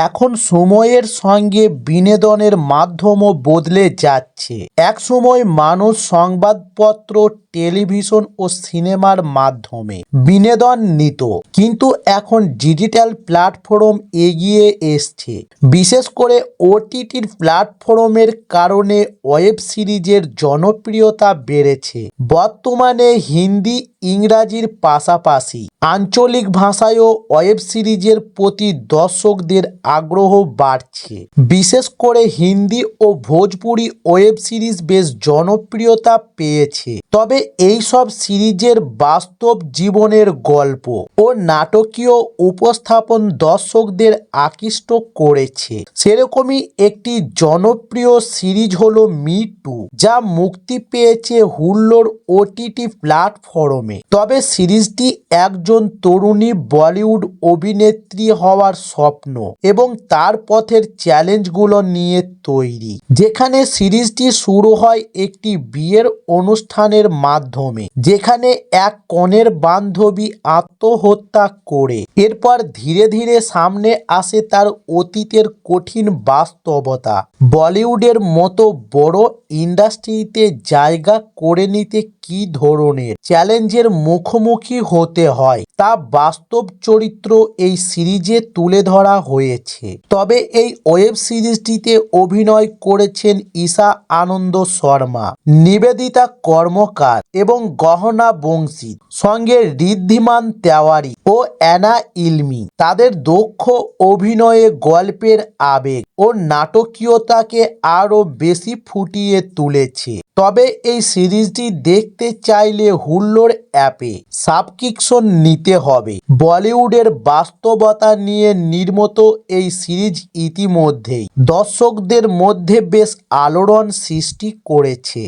এখন সময়ের সঙ্গে বিনোদনের মাধ্যমও বদলে যাচ্ছে। একসময় মানুষ সংবাদপত্র, টেলিভিশন ও সিনেমার মাধ্যমে বিনোদন নিত, কিন্তু এখন ডিজিটাল প্ল্যাটফর্ম এগিয়ে এসছে। বিশেষ করে ওটিটির প্ল্যাটফর্মের কারণে ওয়েব সিরিজের জনপ্রিয়তা বেড়েছে। বর্তমানে হিন্দি, ইংরাজির পাশাপাশি আঞ্চলিক ভাষায়ও ওয়েব সিরিজের প্রতি দর্শকদের আগ্রহ বাড়ছে। বিশেষ করে হিন্দি ও ভোজপুরি ওয়েব সিরিজ বেশ জনপ্রিয়তা পেয়েছে। তবে এই সব সিরিজের বাস্তব জীবনের গল্প ও নাটকীয় উপস্থাপন দর্শকদের আকৃষ্ট করেছে। সেরকমই একটি জনপ্রিয় সিরিজ হলো মি টু, যা মুক্তি পেয়েছে হুল্লোড় ওটিটি প্ল্যাটফর্মে। তবে সিরিজটি একজন তরুণী বলিউড অভিনেত্রী হওয়ার স্বপ্ন এবং তার পথের চ্যালেঞ্জগুলো নিয়ে তৈরি। যেখানে সিরিজটি শুরু হয় একটি বিয়ের অনুষ্ঠানের মাধ্যমে, যেখানে এক কনের বান্ধবী আত্মহত্যা করে। এরপর ধীরে ধীরে সামনে আসে তার অতীতের কঠিন বাস্তবতা। বলিউডের মতো বড় ইন্ডাস্ট্রিতে জায়গা করে নিতে কী ধরনের চ্যালেঞ্জের মুখোমুখি হতে হয় তা বাস্তব চরিত্র এই সিরিজে তুলে ধরা হয়েছে। তবে এই ওয়েব সিরিজটিতে অভিনয় করেছেন ঈশা আনন্দ শর্মা, নিবেদিতা কর্মকার এবং গহনা বংশী, সঙ্গে ঋদ্ধিমান তেওয়ারি ও অ্যানা ইলমি। তাদের দক্ষ অভিনয়ে গল্পের আবেগ ও নাটকীয়তাকে আরও বেশি ফুটিয়ে তুলেছে। তবে এই সিরিজটি দেখতে চাইলে হুল্লোড় অ্যাপে সাবস্ক্রিপশন নিতে হবে। বলিউডের বাস্তবতা নিয়ে নির্মিত এই সিরিজ ইতিমধ্যেই দর্শকদের মধ্যে বেশ আলোড়ন সৃষ্টি করেছে।